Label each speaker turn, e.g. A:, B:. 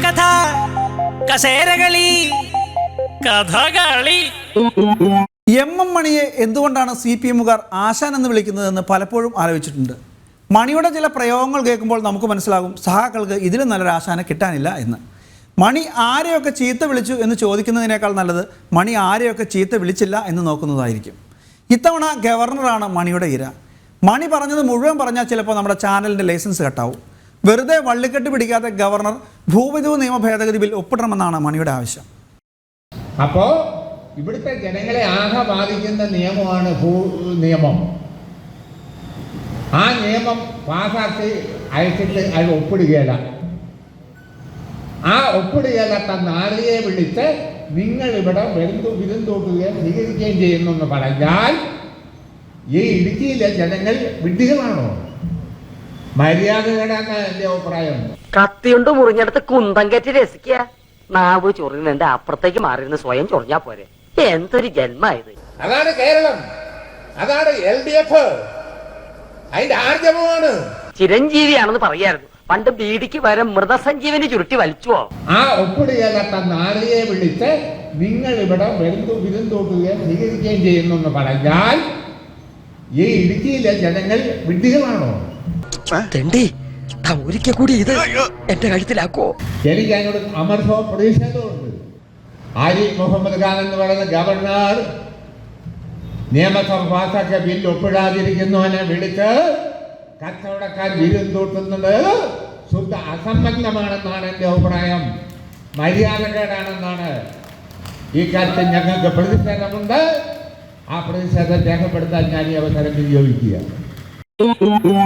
A: കഥ കസേരകളി കഥകളി.
B: എം മണിയെ എന്തുകൊണ്ടാണ് CPM-കാർ ആശാൻ എന്ന് വിളിക്കുന്നതെന്ന് പലപ്പോഴും ആലോചിച്ചിട്ടുണ്ട്. മണിയുടെ ചില പ്രയോഗങ്ങൾ കേൾക്കുമ്പോൾ നമുക്ക് മനസ്സിലാകും സഹാക്കൾക്ക് ഇതിലും നല്ലൊരു ആശാനെ കിട്ടാനില്ല എന്ന്. മണി ആരെയൊക്കെ ചീത്ത വിളിച്ചു എന്ന് ചോദിക്കുന്നതിനേക്കാൾ നല്ലത് മണി ആരെയൊക്കെ ചീത്ത വിളിച്ചില്ല എന്ന് നോക്കുന്നതായിരിക്കും. ഇത്തവണ ഗവർണറാണ് മണിയുടെ ഇര. മണി പറഞ്ഞത് മുഴുവൻ പറഞ്ഞാൽ ചിലപ്പോൾ നമ്മുടെ ചാനലിൻ്റെ ലൈസൻസ് കട്ടാവും. വെറുതെ വള്ളിക്കെട്ട് പിടിക്കാതെ ഗവർണർ ഭൂവിധു നിയമ ഭേദഗതി ബിൽ ഒപ്പിടണമെന്നാണ് മണിയുടെ ആവശ്യം.
C: അപ്പോൾ ഇവിടുത്തെ ജനങ്ങളെ ആകെ ബാധിക്കുന്ന നിയമമാണ് നിയമം. ആ നിയമം പാസാക്കി അയച്ചിട്ട് അത് ഒപ്പിടുകയില്ല. ആ ഒപ്പിടുകയില്ലാത്ത നാളിയെ വിളിച്ച് നിങ്ങൾ ഇവിടെ വിരുന്തോട്ടുകയും സ്വീകരിക്കുകയും ചെയ്യുന്നു എന്ന് പറഞ്ഞാൽ ഈ ഇടുക്കിയിലെ ജനങ്ങൾ വിഡ്ഢികളാണോ? മര്യാദകേടാണ് എന്റെ അഭിപ്രായം.
D: കത്തിയുണ്ട് മുറിഞ്ഞെടുത്ത് കുന്തം കയറ്റി രസിക്കുക. നാവ് ചൊറിയുന്നുണ്ട്, അപ്പുറത്തേക്ക് മാറിയിരുന്ന് സ്വയം ചൊറിഞ്ഞാ പോരെ. എന്തൊരു ജന്മായത്.
C: അതാണ് കേരളം, അതാണ് LDF. അതിന്റെ ആർജവമാണ്.
D: ചിരഞ്ജീവിയാണെന്ന് പറയായിരുന്നു. പണ്ട് ബീഡിക്ക് വരെ മൃതസഞ്ജീവനി ചുരുട്ടി വലിച്ചുവോ?
C: ആ ഒപ്പിടുകയില്ലാത്ത നാളിയെ വിളിച്ച് നിങ്ങൾ ഇവിടെ വിരുന്തോട്ടുകയും സ്വീകരിക്കുകയും ചെയ്യുന്നു എന്ന് പറഞ്ഞാൽ ഈ ഇടുക്കിയിലെ ജനങ്ങൾ വിഡ്ഢികളാണോ?
D: ഒരിക്കൽ കൂടി ഇത് എന്റെ കഴുത്തിലാക്കോ?
C: എനിക്ക് അതിനോട് അമർഷവും പ്രതിഷേധമുണ്ട്. ആരിഫ് മുഹമ്മദ് ഖാൻ എന്ന് പറയുന്ന ഗവർണർ നിയമസഭ പാസാക്കിയ ബിൽ ഒപ്പിടാതിരിക്കുന്നവനെ വിളിച്ച് കച്ചവടക്കാർ വിരുന്തൂട്ടുന്നത് ശുദ്ധ അസംബന്ധമാണെന്നാണ് എൻ്റെ അഭിപ്രായം. മര്യാദകേടാണെന്നാണ്. ഈ കാര്യത്തിൽ ഞങ്ങൾക്ക് പ്രതിഷേധമുണ്ട്. ആ പ്രതിഷേധം രേഖപ്പെടുത്താൻ ഞാൻ ഈ അവസരം വിനിയോഗിക്കുക.